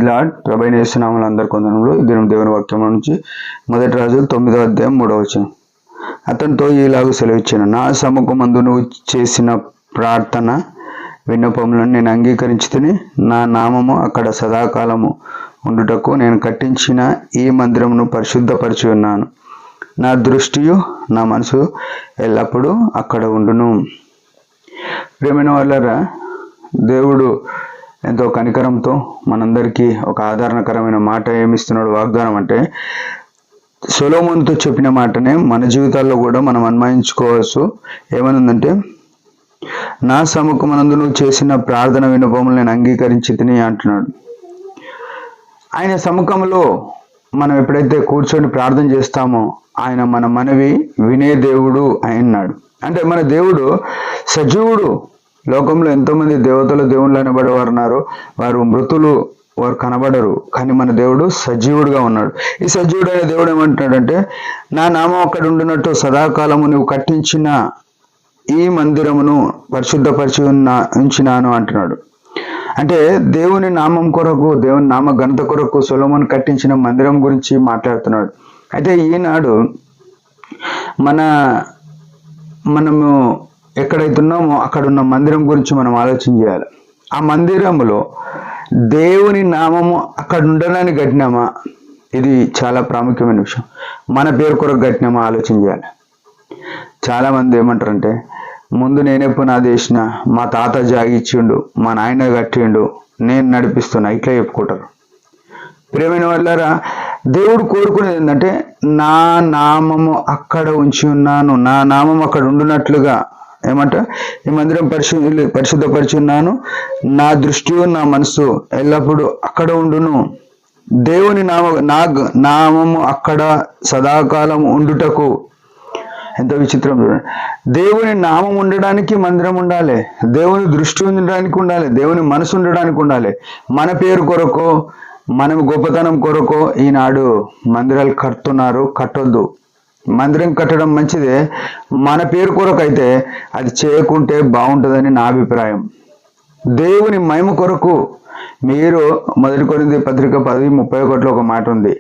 Lord. ప్రభువైన యేసు నామములో అందరి కొందనములు. ఈ దినం దేవుని వాక్యం నుంచి 1 రాజులు 9వ అధ్యాయం 3వ వచనం. అతనితో ఈలాగు సెలవిచ్చాను, నా సముఖమందు నువ్వు చేసిన ప్రార్థన విన్నపములను నేను అంగీకరించితిని. నా నామము అక్కడ సదాకాలము ఉండుటకు నేను కట్టించిన ఈ మందిరమును పరిశుద్ధపరిచి ఉన్నాను. నా దృష్టియు నా మనసు ఎల్లప్పుడూ అక్కడ ఉండును. ప్రియమైన వాళ్ళారా, దేవుడు ఎంతో కనికరంతో మనందరికీ ఒక ఆదరణకరమైన మాట ఏమిస్తున్నాడు, వాగ్దానం అంటే సొలొమోనుతో చెప్పిన మాటనే మన జీవితాల్లో కూడా మనం అన్వయించుకోవచ్చు. ఏమనుందంటే, నా సముఖమునందు నువ్వు చేసిన ప్రార్థన విన్నపములు నేను అంగీకరించి తిని అంటున్నాడు. ఆయన సముఖంలో మనం ఎప్పుడైతే కూర్చొని ప్రార్థన చేస్తామో ఆయన మన మనవి వినే దేవుడు అయినాడు. అంటే మన దేవుడు సజీవుడు. లోకంలో ఎంతోమంది దేవతలు దేవుళ్ళు అనబడేవారు ఉన్నారు, వారు మృతులు, వారు కనబడరు. కానీ మన దేవుడు సజీవుడుగా ఉన్నాడు. ఈ సజీవుడైన దేవుడు ఏమంటున్నాడంటే, నా నామం అక్కడ ఉండినట్టు సదాకాలము నువ్వు కట్టించిన ఈ మందిరమును పరిశుద్ధపరిచి ఉంచినాను అంటున్నాడు. అంటే దేవుని నామం కొరకు, దేవుని నామ ఘనత కొరకు సొలొమోను కట్టించిన మందిరం గురించి మాట్లాడుతున్నాడు. అయితే ఈనాడు మనము ఎక్కడైతున్నామో అక్కడ ఉన్న మందిరం గురించి మనం ఆలోచన చేయాలి. ఆ మందిరములో దేవుని నామము అక్కడ ఉండడానికి కట్టినామా? ఇది చాలా ప్రాముఖ్యమైన విషయం. మన పేరు కొరకు కట్టినామా ఆలోచన చేయాలి. చాలామంది ఏమంటారంటే, ముందు నేనే పునాది వేసిన, మా తాత జాగిచ్చిండు, మా నాయన కట్టిండు, నేను నడిపిస్తున్నా, ఇట్లా చెప్పుకుంటారు. ప్రియమైన వాళ్ళారా, దేవుడు కోరుకునేది ఏంటంటే, నా నామము అక్కడ ఉంచి ఉన్నాను, నా నామం అక్కడ ఉండునట్లుగా ఏమంట, ఈ మందిరం పరిశుద్ధపరిచి ఉన్నాను, నా దృష్టి నా మనసు ఎల్లప్పుడూ అక్కడ ఉండును. దేవుని నామము అక్కడ సదాకాలం ఉండుటకు. ఎంత విచిత్రం చూడండి. దేవుని నామం ఉండడానికి మందిరం ఉండాలి, దేవుని దృష్టి ఉండడానికి ఉండాలి, దేవుని మనసు ఉండడానికి ఉండాలి. మన పేరు కొరకు, మనం గొప్పతనం కొరకు ఈనాడు మందిరాలు కడుతున్నారు. కట్టొద్దు. మందిరం కట్టడం మంచిదే, మన పేరు కొరకు అయితే అది చేయకుంటే బాగుంటుందని నా అభిప్రాయం. దేవుని మహిమ కొరకు మీరు 1 కొరింథీ పత్రిక 10:31 ఒక మాట ఉంది.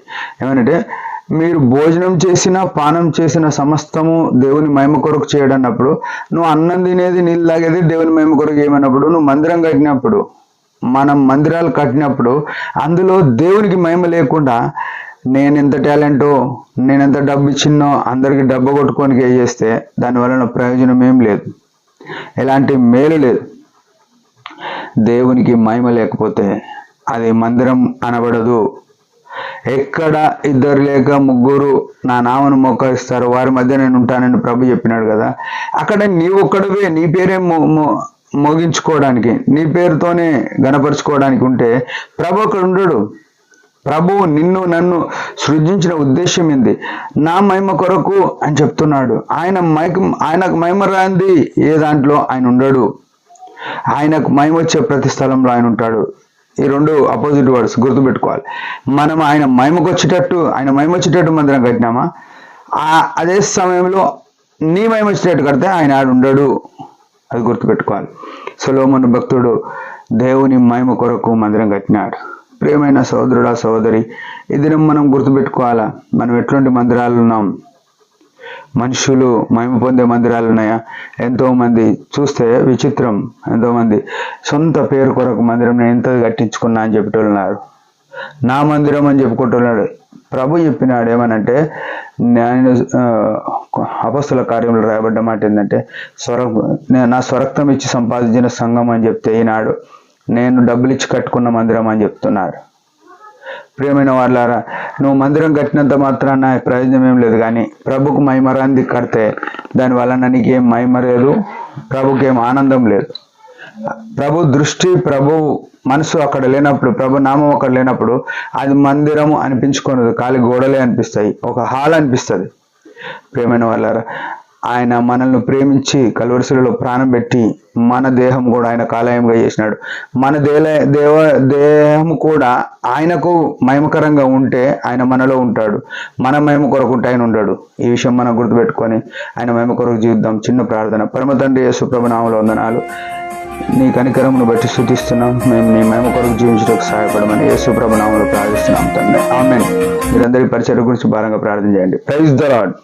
ఏమనంటే, మీరు భోజనం చేసిన పానం చేసిన సమస్తము దేవుని మహిమ కొరకు చేయడన్నప్పుడు, నువ్వు అన్నం తినేది నీళ్ళు తాగేది దేవుని మహిమ కొరకు ఏమన్నప్పుడు, నువ్వు మందిరం కట్టినప్పుడు, మనం మందిరాలు కట్టినప్పుడు అందులో దేవునికి మహిమ లేకుండా నేనెంత టాలెంటో, నేనెంత డబ్బు ఇచ్చిన్నో అందరికి డబ్బు కొట్టుకొని చేస్తే దానివల్ల ప్రయోజనం ఏం లేదు, ఎలాంటి మేలు లేదు. దేవునికి మహిమ లేకపోతే అది మందిరం అనబడదు. ఎక్కడ 2 లేక 3 నా నామను మోకరిస్తారు వారి మధ్య నేను ఉంటానని ప్రభు చెప్పినాడు కదా. అక్కడ నీవు ఒక్కడివే నీ పేరే మోగించుకోవడానికి, నీ పేరుతోనే గణపరుచుకోవడానికి ఉంటే ప్రభు అక్కడ ఉండడు. ప్రభువు నిన్ను నన్ను సృజించిన ఉద్దేశం ఏంది? నా మహిమ కొరకు అని చెప్తున్నాడు. ఆయనకు మహిమ రాంది ఏ దాంట్లో ఆయన ఉండడు. ఆయనకు మహిమ వచ్చే ప్రతి స్థలంలో ఆయన ఉంటాడు. ఈ 2 అపోజిట్ వర్డ్స్ గుర్తుపెట్టుకోవాలి. మనం ఆయన మహిమకు వచ్చేటట్టు మందిరం కట్టినామా, అదే సమయంలో నీ మహిమ వచ్చేటట్టు కడితే ఆయన ఆడు ఉండడు. అది గుర్తుపెట్టుకోవాలి. సొలొమోను భక్తుడు దేవుని మహిమ కొరకు మందిరం కట్టినాడు. ప్రియమైన సహోదరుడా సహోదరి, ఈ దినం మనం గుర్తుపెట్టుకోవాలా, మనం ఎట్లాంటి మందిరాలు ఉన్నాం. మనుషులు మహిమ పొందే మందిరాలు ఉన్నాయా? ఎంతోమంది చూస్తే విచిత్రం. ఎంతోమంది సొంత పేరు కొరకు మందిరం నేను ఎంత కట్టించుకున్నా అని చెప్పేటోళ్ళున్నారు. నా మందిరం అని చెప్పుకుంటున్నాడు. ప్రభు చెప్పినాడు ఏమనంటే, నేను అపొస్తలుల కార్యములు రాయబడ్డ మాట ఏంటంటే, నా స్వరక్తం ఇచ్చి సంపాదించిన సంఘం అని చెప్తే ఈనాడు నేను డబ్బులు ఇచ్చి కట్టుకున్న మందిరం అని చెప్తున్నారు. ప్రియమైన వాళ్ళారా, నువ్వు మందిరం కట్టినంత మాత్రాన ప్రయోజనం ఏం లేదు. కానీ ప్రభుకు మహిమరాంది కడితే దానివల్ల నీకేం మహిమ లేదు, ప్రభుకేం ఆనందం లేదు. ప్రభు దృష్టి, ప్రభు మనసు అక్కడ లేనప్పుడు, ప్రభు నామం అక్కడ లేనప్పుడు అది మందిరము అనిపించుకోనదు, ఖాళీ గోడలే అనిపిస్తాయి, ఒక హాల్ అనిపిస్తుంది. ప్రియమైన వాళ్ళారా, ఆయన మనల్ని ప్రేమించి కల్వరిశిలలో ప్రాణం పెట్టి మన దేహం కూడా ఆయన ఆలయంగా చేసినాడు. మన దేహం కూడా ఆయనకు మహిమకరంగా ఉంటే ఆయన మనలో ఉంటాడు. మన మహిమ కొరకు ఉంటే ఆయన ఉంటాడు. ఈ విషయం మనం గుర్తుపెట్టుకొని ఆయన మహిమ కొరకు జీవిద్దాం. చిన్న ప్రార్థన. పరమ తండ్రి యేసు ప్రభు నామములో వందనాలు. నీ కనికరమును బట్టి స్తుతిస్తున్నాం. మేము నీ మహిమ కొరకు జీవించడానికి సహాయపడమని యేసు ప్రభు నామములో ప్రార్థిస్తున్నాం తండ్రి. ఆమేన్. మీరందరి పరిచయం గురించి భారంగా ప్రార్థన చేయండి. Praise the lord.